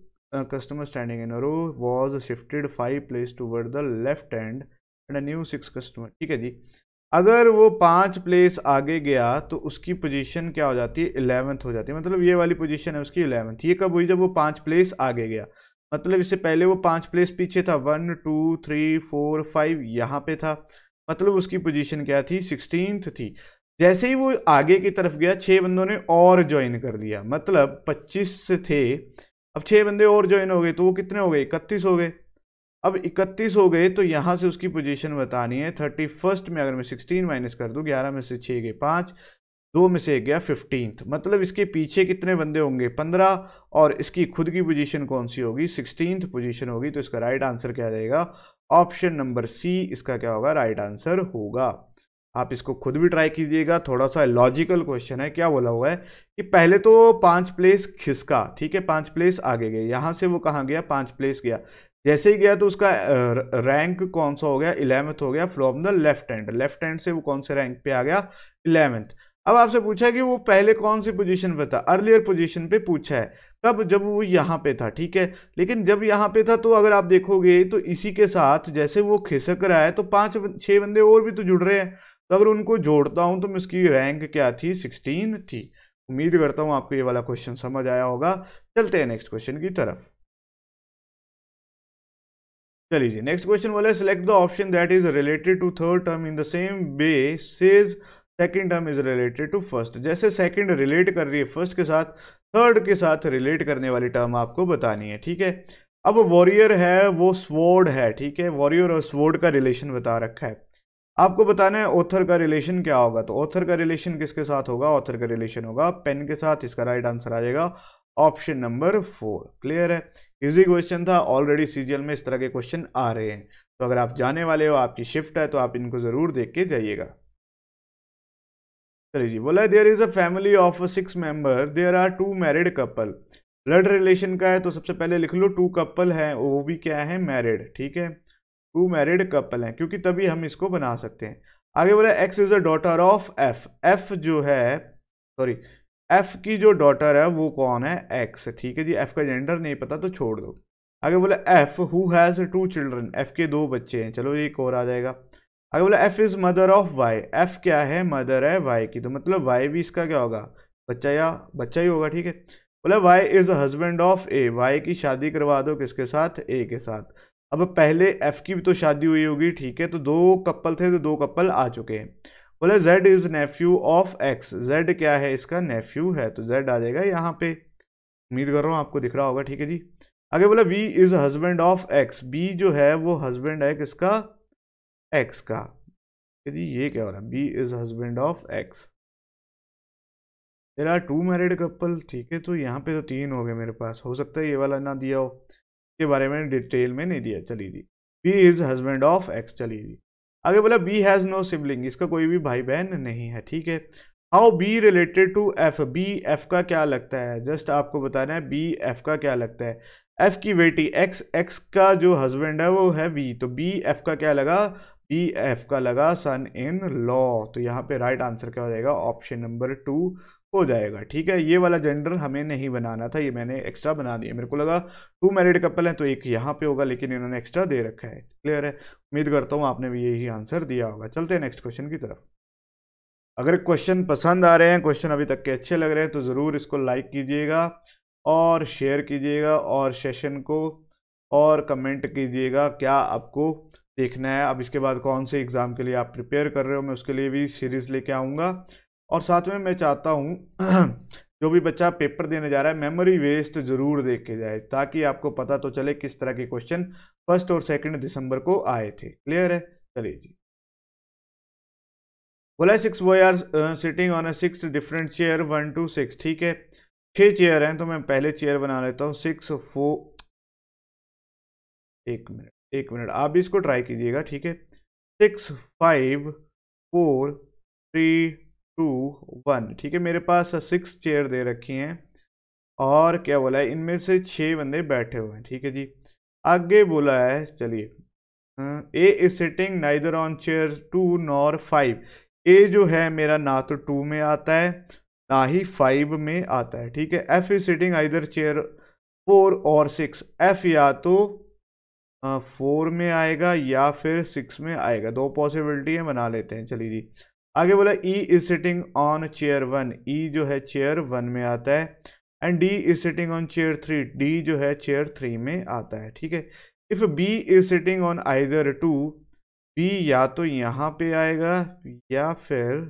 customer standing in a row was shifted 5 place toward the left end and a new 6 customer। ठीक है जी, अगर वो 5 प्लेस आगे गया तो उसकी पोजीशन क्या हो जाती है, 11th हो जाती है। मतलब ये वाली पोजीशन है उसकी 11th। ये कब हुई, जब वो 5 प्लेस आगे गया। मतलब इससे पहले वो 5 प्लेस पीछे था, 1 2 3 4 5 यहाँ पे था, मतलब उसकी पोजीशन क्या थी, 16th थी। जैसे ही वो आगे की तरफ गया 6 बंदों ने और ज्वाइन कर लिया, मतलब 25 थे, अब 6 बंदे और ज्वाइन हो गए तो वो कितने हो गए, 31 हो गए। अब 31 हो गए तो यहाँ से उसकी पोजीशन बतानी है। 31st में अगर मैं 16 माइनस कर दूँ, 11 में से 6 गए 5, 2 में से 1 गया 15th, मतलब इसके पीछे कितने बंदे होंगे, 15, और इसकी खुद की पोजीशन कौन सी होगी, 16th पोजीशन होगी। तो इसका राइट आंसर क्या जाएगा, ऑप्शन नंबर सी इसका क्या होगा, राइट आंसर होगा। आप इसको खुद भी ट्राई कीजिएगा, थोड़ा सा लॉजिकल क्वेश्चन है। क्या बोला हुआ है कि पहले तो 5 प्लेस खिसका, ठीक है, 5 प्लेस आगे गए, यहाँ से वो कहाँ गया, 5 प्लेस गया। जैसे ही गया तो उसका रैंक कौन सा हो गया, 11th हो गया from the left hand. Left hand से वो कौन से रैंक पे आ गया, 11th। अब आपसे पूछा है कि वो पहले कौन सी पोजीशन पे था, अर्लियर पोजीशन पे पूछा है, कब, जब वो यहाँ पे था। ठीक है, लेकिन जब यहाँ पे था तो अगर आप देखोगे तो इसी के साथ जैसे वो खिसक रहा है तो 5-6 बंदे और भी तो जुड़ रहे हैं, तो अगर उनको जोड़ता हूं तो उसकी रैंक क्या थी, 16 थी। उम्मीद करता हूं आपको ये वाला क्वेश्चन समझ आया होगा। चलते हैं नेक्स्ट क्वेश्चन की तरफ। चलिए जी, नेक्स्ट क्वेश्चन बोला है select the option that is related to third term in the same way says second term is related to first. जैसे सेकंड रिलेट कर रही है फर्स्ट के साथ, थर्ड के साथ रिलेट करने वाली टर्म आपको बतानी है। ठीक है, अब वॉरियर है, वो स्वॉर्ड है, ठीक है, वॉरियर और स्वॉर्ड का रिलेशन बता रखा है। आपको बताना है ऑथर का रिलेशन क्या होगा। तो ऑथर का रिलेशन किसके साथ होगा, ऑथर का रिलेशन होगा पेन के साथ। इसका राइट आंसर आ जाएगा ऑप्शन नंबर 4। क्लियर है, इजी क्वेश्चन था। ऑलरेडी सीजीएल में इस तरह के क्वेश्चन आ रहे हैं, तो अगर आप जाने वाले हो, आपकी शिफ्ट है, तो आप इनको जरूर देख के जाइएगा। चलिए जी, बोला there is a family of 6 member, there are 2 married couple. Blood relation का है तो सबसे पहले लिख लो 2 कपल हैं, वो भी क्या है, मैरिड। ठीक है, 2 मैरिड कपल हैं, क्योंकि तभी हम इसको बना सकते हैं। आगे बोला x is a daughter of F. F जो है, सॉरी, एफ की जो डॉटर है वो कौन है, एक्स। ठीक है जी, एफ का जेंडर नहीं पता तो छोड़ दो। आगे बोला F who has 2 children. F के 2 बच्चे हैं, चलो एक और आ जाएगा। आगे बोला F is mother of Y. F क्या है, मदर है वाई की, तो मतलब वाई भी इसका क्या होगा, बच्चा, या बच्चा ही होगा। ठीक है, बोला Y is husband of A. Y की शादी करवा दो किसके साथ, ए के साथ। अब पहले एफ की भी तो शादी हुई होगी, ठीक है, तो 2 कपल थे तो 2 कपल आ चुके हैं। बोले Z is Neiphiu of x. Z क्या है, इसका नेफ्यू है, तो जेड आ जाएगा यहाँ पे। उम्मीद कर रहा हूँ आपको दिख रहा होगा। ठीक है जी, आगे बोला B is husband of X. B जो है वो हस्बैंड है किसका, एक्स का। जी ये क्या हो रहा है, B is husband of X. There are 2 married couple. ठीक है, तो यहाँ पे तो 3 हो गए मेरे पास, हो सकता है ये वाला ना दिया हो, के बारे में डिटेल में नहीं दिया। चलिए जी, B is husband of X. चलिए जी, आगे बोला बी हैज नो सिबलिंग। इसका कोई भी भाई बहन नहीं है। ठीक है, how B related to F. B F का क्या लगता है, जस्ट आपको बताना है बी एफ का क्या लगता है। एफ की बेटी एक्स, एक्स का जो हस्बैंड है वो है बी, तो बी एफ का क्या लगा, बी एफ का लगा सन इन लॉ। तो यहाँ पे राइट आंसर क्या हो जाएगा, ऑप्शन नंबर 2 हो जाएगा। ठीक है, ये वाला जेंडर हमें नहीं बनाना था, ये मैंने एक्स्ट्रा बना दिया। मेरे को लगा 2 मैरिड कपल हैं तो एक यहाँ पे होगा, लेकिन इन्होंने एक्स्ट्रा दे रखा है। क्लियर है, उम्मीद करता हूँ आपने भी यही आंसर दिया होगा। चलते हैं नेक्स्ट क्वेश्चन की तरफ। अगर क्वेश्चन पसंद आ रहे हैं, क्वेश्चन अभी तक के अच्छे लग रहे हैं, तो ज़रूर इसको लाइक कीजिएगा और शेयर कीजिएगा, और सेशन को और कमेंट कीजिएगा क्या आपको देखना है। अब इसके बाद कौन से एग्ज़ाम के लिए आप प्रिपेयर कर रहे हो, मैं उसके लिए भी सीरीज़ लेके आऊँगा। और साथ में मैं चाहता हूँ जो भी बच्चा पेपर देने जा रहा है, मेमोरी वेस्ट जरूर देख के जाए, ताकि आपको पता तो चले किस तरह के क्वेश्चन 1 और 2 दिसंबर को आए थे। क्लियर है, चलिए जी। बोला 6 boy are sitting on a 6 different chair 1 to 6। ठीक है, 6 चेयर हैं, तो मैं पहले चेयर बना लेता हूँ 6 4। एक मिनट आप भी इसको ट्राई कीजिएगा। ठीक है, 6 5 4 3 2 1। ठीक है, मेरे पास 6 चेयर दे रखी हैं, और क्या बोला है, इनमें से 6 बंदे बैठे हुए हैं। ठीक है जी, आगे बोला है, चलिए, A is sitting neither on chair 2 nor 5। A जो है मेरा ना तो 2 में आता है ना ही 5 में आता है। ठीक है, F is sitting either chair 4 और 6। एफ या तो 4 में आएगा या फिर 6 में आएगा, 2 पॉसिबिलिटी है, बना लेते हैं। चलिए जी, आगे बोला E is sitting on chair 1। E जो है चेयर 1 में आता है, and D is sitting on chair 3। D जो है चेयर 3 में आता है। ठीक है, if B is sitting on either 2। B या तो यहाँ पे आएगा या फिर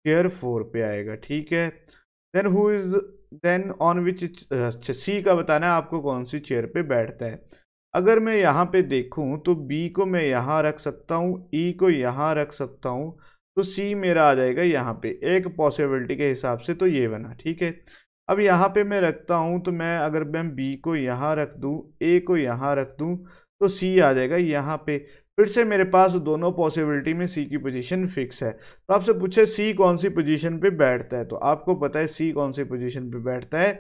चेयर 4 पे आएगा। ठीक है, then who is, then on which, C का बताना है आपको कौन सी चेयर पे बैठता है। अगर मैं यहाँ पे देखूँ तो बी को मैं यहाँ रख सकता हूँ, ई को यहाँ रख सकता हूँ, तो सी मेरा आ जाएगा यहाँ पे, एक पॉसिबिलिटी के हिसाब से तो ये बना। ठीक है, अब यहाँ पे मैं रखता हूँ, तो मैं अगर मैं बी को यहाँ रख दूँ, ए को यहाँ रख दूँ, तो सी आ जाएगा यहाँ पे। फिर से मेरे पास दोनों पॉसिबिलिटी में सी की पोजीशन फिक्स है। तो आपसे पूछे सी कौन सी पोजीशन पे बैठता है, तो आपको पता है सी कौन सी पोजीशन पे बैठता है,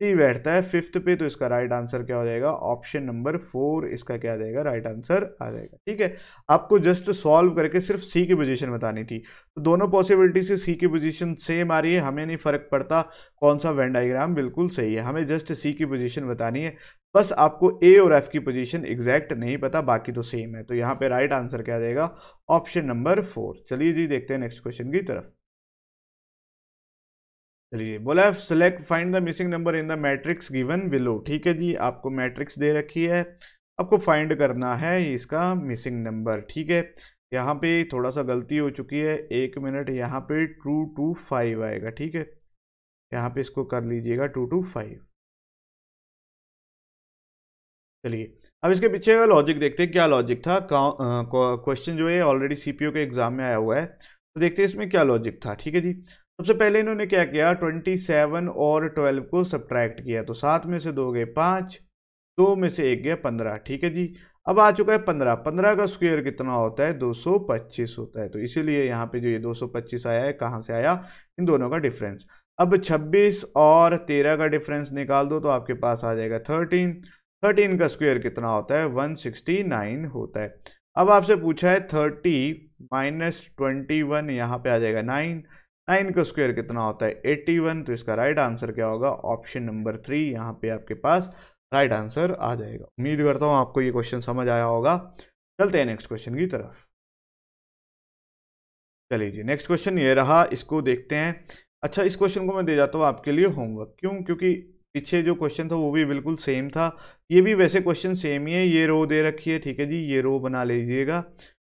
सी बैठता है 5th पे। तो इसका राइट आंसर क्या हो जाएगा, ऑप्शन नंबर 4 इसका क्या आ जाएगा, राइट आंसर आ जाएगा। ठीक है, आपको जस्ट सॉल्व करके सिर्फ सी की पोजीशन बतानी थी, तो दोनों पॉसिबिलिटी से सी की पोजीशन सेम आ रही है, हमें नहीं फर्क पड़ता कौन सा वेन डायग्राम बिल्कुल सही है, हमें जस्ट सी की पोजीशन बतानी है। बस आपको ए और एफ की पोजीशन एग्जैक्ट नहीं पता, बाकी तो सेम है। तो यहाँ पे राइट आंसर क्या आ जाएगा, ऑप्शन नंबर 4। चलिए जी, देखते हैं नेक्स्ट क्वेश्चन की तरफ। चलिए, बोला है select find the missing number in the matrix given below. ठीक है जी, आपको मैट्रिक्स दे रखी है, आपको फाइंड करना है इसका मिसिंग नंबर। ठीक है, यहाँ पे थोड़ा सा गलती हो चुकी है, 1 मिनट, यहाँ पे 2 to 5 आएगा। ठीक है, यहाँ पे इसको कर लीजिएगा 2 to 5। चलिए, अब इसके पीछे का लॉजिक देखते हैं, क्या लॉजिक था। क्वेश्चन जो है ऑलरेडी सीपीयू के एग्जाम में आया हुआ है, तो देखते हैं इसमें क्या लॉजिक था। ठीक है जी, सबसे पहले इन्होंने क्या किया, 27 और 12 को सब्ट्रैक्ट किया, तो 7 में से 2 गए 5, 2 में से 1 गया 15। ठीक है जी, अब आ चुका है 15, 15 का स्क्वायर कितना होता है, 225 होता है। तो इसीलिए यहाँ पे जो ये 225 आया है, कहाँ से आया, इन दोनों का डिफरेंस। अब 26 और 13 का डिफरेंस निकाल दो, तो आपके पास आ जाएगा 13, 13 का स्क्वायर कितना होता है, 169 होता है। अब आपसे पूछा है 30 माइनस 21, यहाँ पे आ जाएगा 9, 9 का स्क्वायर कितना होता है, 81। तो इसका राइट आंसर क्या होगा, ऑप्शन नंबर 3 यहाँ पे आपके पास राइट आंसर आ जाएगा। उम्मीद करता हूँ आपको ये क्वेश्चन समझ आया होगा। चलते हैं नेक्स्ट क्वेश्चन की तरफ। चलिए जी, नेक्स्ट क्वेश्चन ये रहा, इसको देखते हैं। अच्छा, इस क्वेश्चन को मैं दे जाता हूँ आपके लिए होमवर्क, क्यों, क्योंकि पीछे जो क्वेश्चन था वो भी बिल्कुल सेम था, ये भी वैसे क्वेश्चन सेम ही है। ये रो दे रखी है, ठीक है जी, ये रो बना लीजिएगा।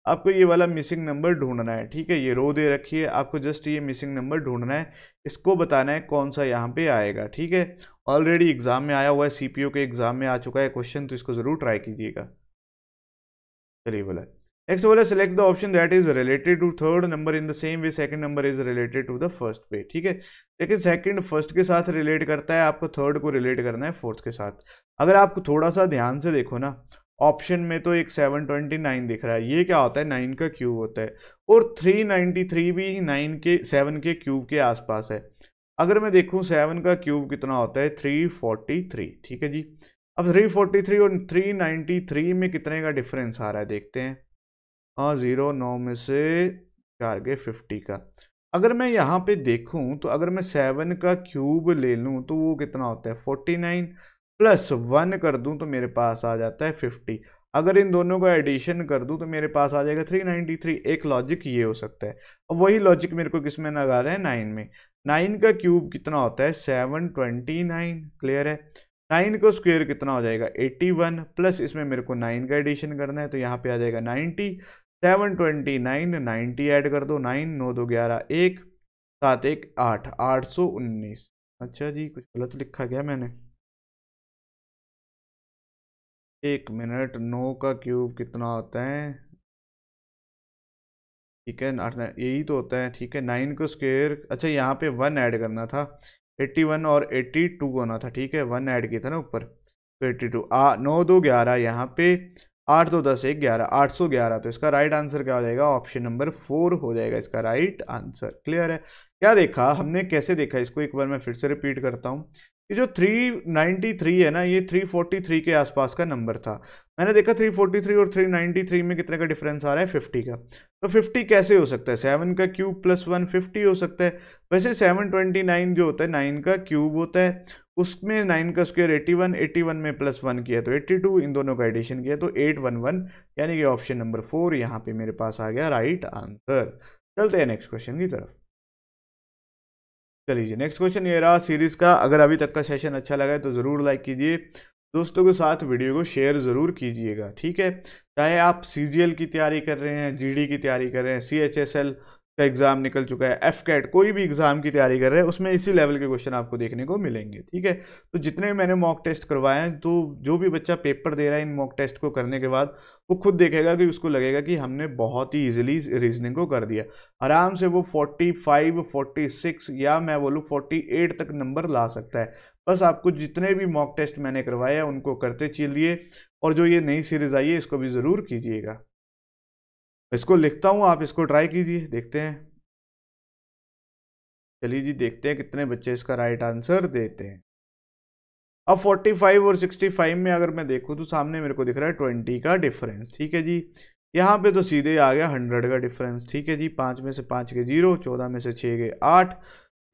आपको ये वाला मिसिंग नंबर ढूंढना है, ठीक है, ये रो दे रखी है, आपको जस्ट ये मिसिंग नंबर ढूंढना है, इसको बताना है कौन सा यहाँ पे आएगा। ठीक है, ऑलरेडी एग्जाम में आया हुआ है, सीपीयू के एग्जाम में आ चुका है क्वेश्चन, तो इसको जरूर ट्राई कीजिएगा। चलिए बोला, नेक्स्ट बोला select the option that is related to third number in the same way second number is related to the first way. ठीक है, लेकिन सेकंड फर्स्ट के साथ रिलेट करता है, आपको थर्ड को रिलेट करना है फोर्थ के साथ। अगर आप थोड़ा सा ध्यान से देखो ना, ऑप्शन में तो एक 729 दिख रहा है, ये क्या होता है, 9 का क्यूब होता है, और 393 भी 7 के क्यूब के आसपास है। अगर मैं देखूं 7 का क्यूब कितना होता है, 343। ठीक है जी, अब 343 और 393 में कितने का डिफरेंस आ रहा है, देखते हैं। हाँ, 0, 9 में से 4 गए 50 का। अगर मैं यहाँ पे देखूं तो अगर मैं 7 का क्यूब ले लूं तो वो कितना होता है, 49 प्लस 1 कर दूं तो मेरे पास आ जाता है 50। अगर इन दोनों का एडिशन कर दूं तो मेरे पास आ जाएगा 393। एक लॉजिक ये हो सकता है। अब वही लॉजिक मेरे को किस में लगा रहे हैं, 9 में। 9 का क्यूब कितना होता है, 729। क्लियर है, 9 का स्क्वायर कितना हो जाएगा, 81, प्लस इसमें मेरे को 9 का एडिशन करना है, तो यहाँ पे आ जाएगा 90। 729, 90 ऐड कर दो, 9 9 2 11, 1 7 1 8, 819। अच्छा जी, कुछ गलत लिखा गया मैंने, एक मिनट। 9 का क्यूब कितना होता है, ठीक है, यही तो होता है। ठीक है, 9 का स्क्वायर, अच्छा यहाँ पे 1 ऐड करना था, 81 और 82 होना था। ठीक है, 1 ऐड किया था ना ऊपर, तो 82, 9 2 11, यहाँ पे 8 2 10 1 11, 811। तो इसका राइट आंसर क्या हो जाएगा, ऑप्शन नंबर 4 हो जाएगा इसका राइट आंसर। क्लियर है, क्या देखा हमने, कैसे देखा इसको, एक बार मैं फिर से रिपीट करता हूँ। ये जो 393 है ना, ये 343 के आसपास का नंबर था। मैंने देखा 343 और 393 में कितने का डिफरेंस आ रहा है, 50 का। तो 50 कैसे हो सकता है, 7 का क्यूब प्लस 1 50 हो सकता है। वैसे 729 जो होता है 9 का क्यूब होता है, उसमें 9 का स्क्वायर 81, 81 में प्लस 1 किया तो 82, इन दोनों का एडिशन किया तो 811, यानी कि ऑप्शन नंबर 4 यहाँ पे मेरे पास आ गया राइट आंसर। चलते हैं नेक्स्ट क्वेश्चन की तरफ। चलिए, नेक्स्ट क्वेश्चन ये रहा सीरीज का। अगर अभी तक का सेशन अच्छा लगा है तो ज़रूर लाइक कीजिए, दोस्तों के साथ वीडियो को शेयर ज़रूर कीजिएगा। ठीक है, चाहे आप सीजीएल की तैयारी कर रहे हैं, जीडी की तैयारी कर रहे हैं, सीएचएसएल का एग्ज़ाम निकल चुका है, एफकेट, कोई भी एग्ज़ाम की तैयारी कर रहे हैं, उसमें इसी लेवल के क्वेश्चन आपको देखने को मिलेंगे। ठीक है, तो जितने मैंने मॉक टेस्ट करवाए हैं, तो जो भी बच्चा पेपर दे रहा है इन मॉक टेस्ट को करने के बाद, वो खुद देखेगा कि उसको लगेगा कि हमने बहुत ही ईजिली रीजनिंग को कर दिया। आराम से वो 45, 46 या मैं बोलूँ 48 तक नंबर ला सकता है। बस आपको जितने भी मॉक टेस्ट मैंने करवाए हैं उनको करते चलिए, और जो ये नई सीरीज आई है इसको भी ज़रूर कीजिएगा। इसको लिखता हूँ, आप इसको ट्राई कीजिए, देखते हैं। चलिए जी, देखते हैं कितने बच्चे इसका राइट आंसर देते हैं। अब 45 और 65 में अगर मैं देखूँ तो सामने मेरे को दिख रहा है 20 का डिफरेंस। ठीक है जी, यहाँ पे तो सीधे आ गया 100 का डिफरेंस। ठीक है जी, 5 में से 5 गए 0, 14 में से 6 गए 8,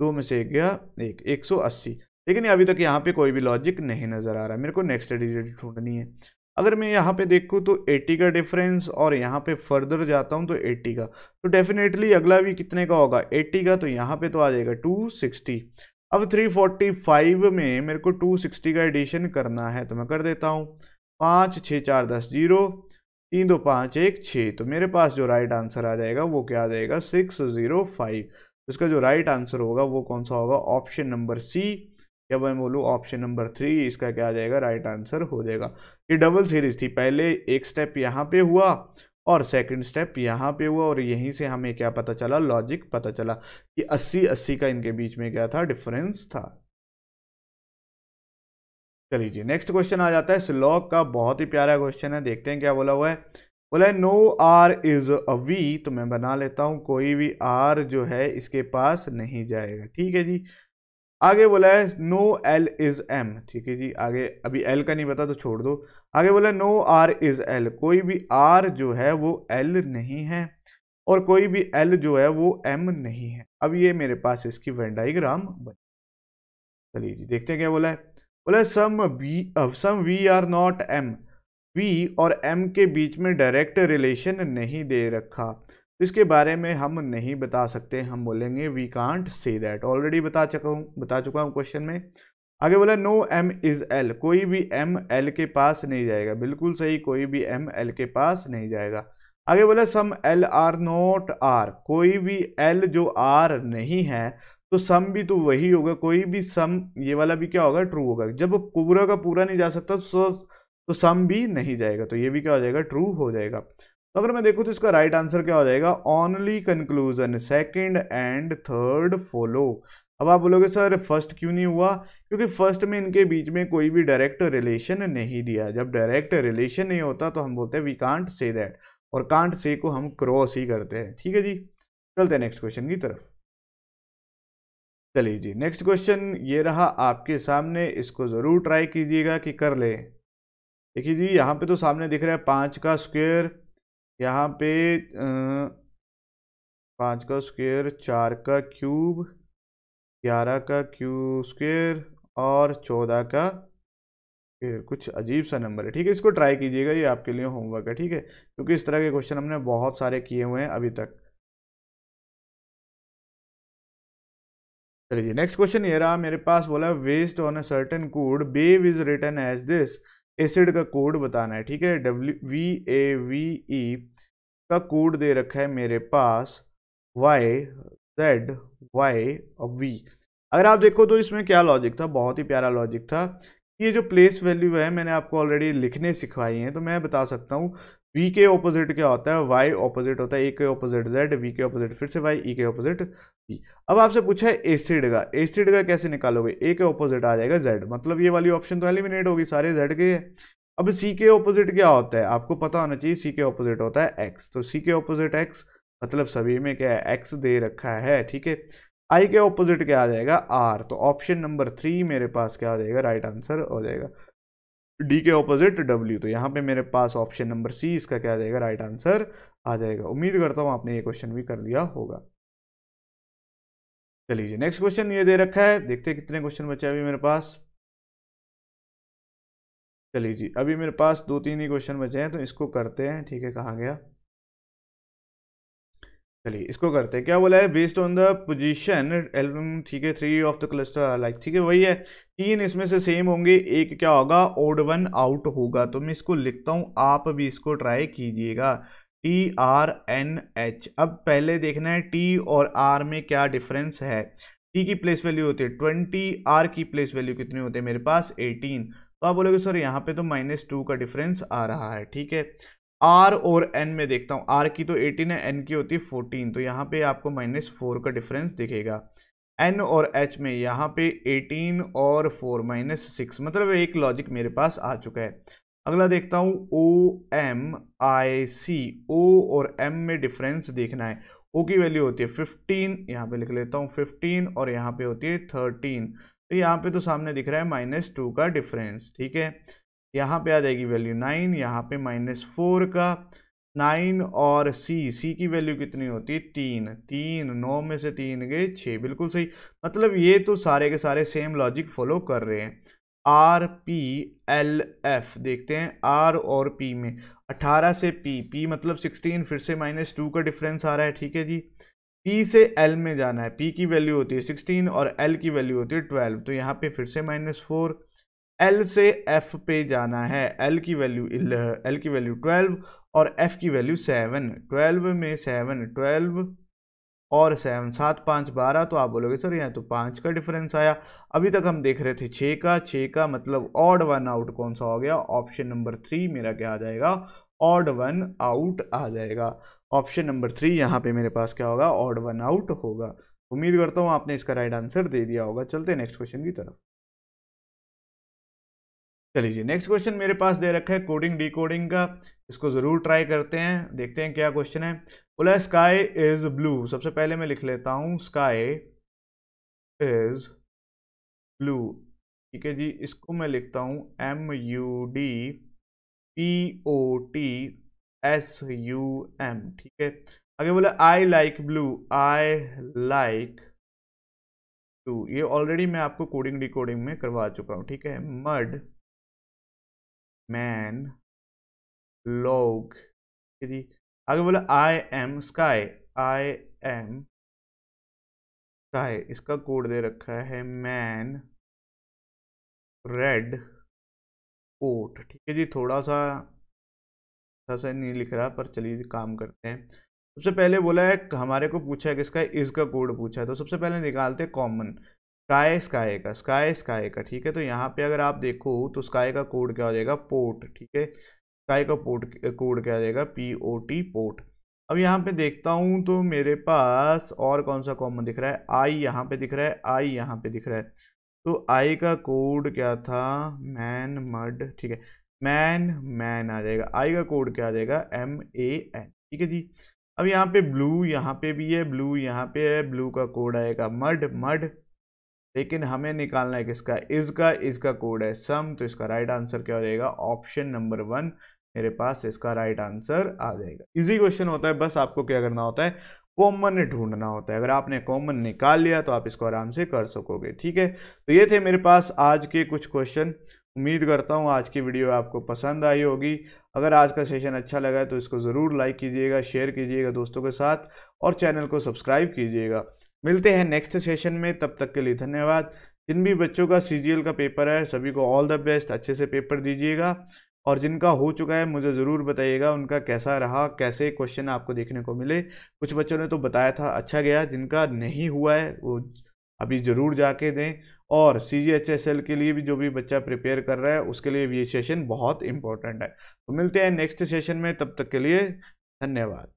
2 में से 1 गया 1, 180। लेकिन अभी तक यहाँ पे कोई भी लॉजिक नहीं नज़र आ रहा है, मेरे को नेक्स्ट डिजिट ढूंढनी है। अगर मैं यहाँ पे देखूँ तो 80 का डिफरेंस, और यहाँ पे फर्दर जाता हूँ तो 80 का, तो डेफिनेटली अगला भी कितने का होगा, 80 का। तो यहाँ पे तो आ जाएगा 260। अब 345 में मेरे को 260 का एडिशन करना है, तो मैं कर देता हूँ। 5 6 4 10 0, 3 2 5 1 6। तो मेरे पास जो राइट आंसर आ जाएगा वो क्या आ जाएगा, 605। इसका जो राइट आंसर होगा वो कौन सा होगा, ऑप्शन नंबर सी या मैं बोलूँ ऑप्शन नंबर 3 इसका क्या आ जाएगा, राइट आंसर हो जाएगा। ये डबल सीरीज थी, पहले एक स्टेप यहाँ पे हुआ और सेकंड स्टेप यहाँ पे हुआ, और यहीं से हमें क्या पता चला, लॉजिक पता चला कि 80-80 का इनके बीच में क्या था, डिफरेंस था। चलिए जी, नेक्स्ट क्वेश्चन आ जाता है स्लॉग का, बहुत ही प्यारा क्वेश्चन है, देखते हैं क्या बोला हुआ है। बोला है no R is a V, तो मैं बना लेता हूं कोई भी आर जो है इसके पास नहीं जाएगा, ठीक है जी। आगे बोला है नो एल इज एम, ठीक है जी, आगे अभी एल का नहीं पता तो छोड़ दो। आगे बोला है नो आर इज एल, कोई भी आर जो है वो एल नहीं है और कोई भी एल जो है वो एम नहीं है। अब ये मेरे पास इसकी वेन डायग्राम बन, चलिए जी देखते हैं क्या बोला है। बोला some V are not M, V और एम के बीच में डायरेक्ट रिलेशन नहीं दे रखा, तो इसके बारे में हम नहीं बता सकते, हम बोलेंगे we can't say that. Already बता चुका हूँ क्वेश्चन में। आगे बोला नो एम इज एल, कोई भी एम एल के पास नहीं जाएगा, बिल्कुल सही, कोई भी एम एल के पास नहीं जाएगा। आगे बोला सम एल आर नॉट आर, कोई भी एल जो आर नहीं है तो सम भी तो वही होगा, कोई भी सम ये वाला भी क्या होगा, ट्रू होगा। जब पूरा का पूरा नहीं जा सकता तो सम भी नहीं जाएगा, तो ये भी क्या हो जाएगा, ट्रू हो जाएगा। तो अगर मैं देखूँ तो इसका राइट आंसर क्या हो जाएगा, only conclusion second and third follow. अब आप बोलोगे सर फर्स्ट क्यों नहीं हुआ, क्योंकि फर्स्ट में इनके बीच में कोई भी डायरेक्ट रिलेशन नहीं दिया। जब डायरेक्ट रिलेशन नहीं होता तो हम बोलते हैं वी कांट से दैट, और कांट से को हम क्रॉस ही करते हैं, ठीक है जी। चलते हैं नेक्स्ट क्वेश्चन की तरफ। चलिए जी, नेक्स्ट क्वेश्चन ये रहा आपके सामने, इसको ज़रूर ट्राई कीजिएगा कि कर ले। देखिए जी, यहाँ पे तो सामने दिख रहा है 5 का स्क्वायर, यहाँ पे 5 का स्क्वायर, 4 का क्यूब, 11 का क्यूब स्क्वायर और 14 का स्क्वायर। कुछ अजीब सा नंबर है, ठीक है, इसको ट्राई कीजिएगा, ये आपके लिए होमवर्क है, ठीक है, क्योंकि इस तरह के क्वेश्चन हमने बहुत सारे किए हुए हैं अभी तक। चलिए नेक्स्ट क्वेश्चन ये रहा मेरे पास, बोला based on a certain code बेव is written as this, acid का कोड बताना है, ठीक है। WVAVE का कोड दे रखा है मेरे पास YZYV। अगर आप देखो तो इसमें क्या लॉजिक था, बहुत ही प्यारा लॉजिक था। ये जो प्लेस वैल्यू है मैंने आपको ऑलरेडी लिखने सिखवाई है, तो मैं बता सकता हूँ V के ऑपोजिट क्या होता है, Y ऑपोजिट होता है, A के ऑपोजिट Z, V के ऑपोजिट फिर से Y, E के ऑपोजिट V। अब आपसे पूछा है एसिड का कैसे निकालोगे, A के ऑपोजिट आ जाएगा Z, मतलब ये वाली ऑप्शन तो एलिमिनेट होगी, सारे Z के है। अब C के ऑपोजिट क्या होता है, आपको पता होना चाहिए, C के ऑपोजिट होता है X, तो C के ऑपोजिट X, मतलब सभी में क्या है, X दे रखा है, ठीक है। I के ऑपोजिट क्या आ जाएगा, R, तो ऑप्शन नंबर 3 मेरे पास क्या आ जाएगा, राइट आंसर हो जाएगा। D के ऑपोजिट W, तो यहाँ पे मेरे पास ऑप्शन नंबर C इसका क्या आ जाएगा, राइट आंसर आ जाएगा। उम्मीद करता हूँ आपने ये क्वेश्चन भी कर लिया होगा। चलिए नेक्स्ट क्वेश्चन ये दे रखा है, देखते हैं कितने क्वेश्चन बचे अभी मेरे पास। चलिए जी, अभी मेरे पास 2-3 ही क्वेश्चन बचे हैं, तो इसको करते हैं, ठीक है, कहाँ गया, चलिए इसको करते हैं। क्या बोला है, based on the position album, ठीक है, 3 ऑफ द क्लस्टर लाइक, ठीक है, वही है, 3 इसमें से सेम होंगे, एक क्या होगा, ओड वन आउट होगा। तो मैं इसको लिखता हूँ, आप भी इसको ट्राई कीजिएगा, TRNH। अब पहले देखना है T और R में क्या डिफरेंस है। T की प्लेस वैल्यू होती है 20, R की प्लेस वैल्यू कितनी होती है मेरे पास 18। तो आप बोलोगे सर यहाँ पे तो -2 का डिफरेंस आ रहा है, ठीक है। R और N में देखता हूँ, R की तो 18 है, N की होती है 14, तो यहाँ पे आपको -4 का डिफरेंस दिखेगा। N और H में यहाँ पे 18 और 4 -6, मतलब एक लॉजिक मेरे पास आ चुका है। अगला देखता हूँ OMIC, O और M में डिफरेंस देखना है। O की वैल्यू होती है 15, यहाँ पे लिख लेता हूँ 15, और यहाँ पे होती है 13, तो यहाँ पे तो सामने दिख रहा है -2 का डिफरेंस, ठीक है। यहाँ पे आ जाएगी वैल्यू 9, यहाँ पे -4 का 9, और C की वैल्यू कितनी होती है 3, 9 में से 3 गए 6, बिल्कुल सही। मतलब ये तो सारे के सारे सेम लॉजिक फॉलो कर रहे हैं। RPLF देखते हैं, R और P में 18 से P मतलब 16, फिर से -2 का डिफरेंस आ रहा है, ठीक है जी। P से L में जाना है, P की वैल्यू होती है 16 और L की वैल्यू होती है 12, तो यहाँ पे फिर से -4। L से F पे जाना है, L की वैल्यू 12 और F की वैल्यू 7, 12 में 7, 12 और 7, 7 5 12, तो आप बोलोगे सर यहाँ तो 5 का डिफरेंस आया। अभी तक हम देख रहे थे 6 का मतलब ऑड वन आउट कौन सा हो गया, ऑप्शन नंबर 3 मेरा क्या आ जाएगा, ऑड वन आउट आ जाएगा। ऑप्शन नंबर 3 यहाँ पे मेरे पास क्या होगा, ऑड वन आउट होगा। उम्मीद करता हूँ आपने इसका राइट आंसर दे दिया होगा। चलते हैं नेक्स्ट क्वेश्चन की तरफ। चलिए जी, नेक्स्ट क्वेश्चन मेरे पास दे रखा है कोडिंग डिकोडिंग का, इसको जरूर ट्राई करते हैं, देखते हैं क्या क्वेश्चन है। बोला स्काई इज ब्लू, सबसे पहले मैं लिख लेता हूँ स्काई इज ब्लू, ठीक है जी। इसको मैं लिखता हूँ MUDPOTSUM, ठीक है। आगे बोला I like blue, I like blue, ये ऑलरेडी मैं आपको कोडिंग डिकोडिंग में करवा चुका हूँ, ठीक है। मड मैन लोग, ठीक है जी। आगे बोला I am sky, I am sky, इसका कोड दे रखा है मैन रेड कोट, ठीक है जी। थोड़ा सा ऐसा नहीं लिख रहा, पर चलिए काम करते हैं। सबसे पहले बोला है, हमारे को पूछा है किसका, इज का कोड पूछा है, तो सबसे पहले निकालते हैं कॉमन, स्काई स्काई का, स्काई स्काई का, ठीक है। तो यहाँ पे अगर आप देखो तो स्काई का कोड क्या हो जाएगा, पोर्ट, ठीक है। स्काई का पोर्ट कोड क्या आ जाएगा, POT पोर्ट। अब यहाँ पे देखता हूँ तो मेरे पास और कौन सा कॉमन दिख रहा है, आई यहाँ पे दिख रहा है, आई यहाँ पे दिख रहा है। तो आई का कोड क्या था, मैन मड, ठीक है। मैन मैन आ जाएगा, आई का कोड क्या आ जाएगा, MAN, ठीक है जी। अब यहाँ पे ब्लू यहाँ पे भी है, ब्लू यहाँ पे है, ब्लू का कोड आएगा मड मड, लेकिन हमें निकालना है किसका, इसका कोड है सम, तो इसका राइट आंसर क्या हो जाएगा, ऑप्शन नंबर 1 मेरे पास इसका राइट आंसर आ जाएगा। इजी क्वेश्चन होता है, बस आपको क्या करना होता है, कॉमन ढूंढना होता है। अगर आपने कॉमन निकाल लिया तो आप इसको आराम से कर सकोगे, ठीक है। तो ये थे मेरे पास आज के कुछ क्वेश्चन। उम्मीद करता हूँ आज की वीडियो आपको पसंद आई होगी। अगर आज का सेशन अच्छा लगा है तो इसको ज़रूर लाइक कीजिएगा, शेयर कीजिएगा दोस्तों के साथ, और चैनल को सब्सक्राइब कीजिएगा। मिलते हैं नेक्स्ट सेशन में, तब तक के लिए धन्यवाद। जिन भी बच्चों का CGL का पेपर है सभी को ऑल द बेस्ट, अच्छे से पेपर दीजिएगा। और जिनका हो चुका है मुझे ज़रूर बताइएगा उनका कैसा रहा, कैसे क्वेश्चन आपको देखने को मिले। कुछ बच्चों ने तो बताया था अच्छा गया, जिनका नहीं हुआ है वो अभी ज़रूर जाके दें। और CGHSL के लिए भी जो भी बच्चा प्रिपेयर कर रहा है उसके लिए भी ये सेशन बहुत इंपॉर्टेंट है। तो मिलते हैं नेक्स्ट सेशन में, तब तक के लिए धन्यवाद।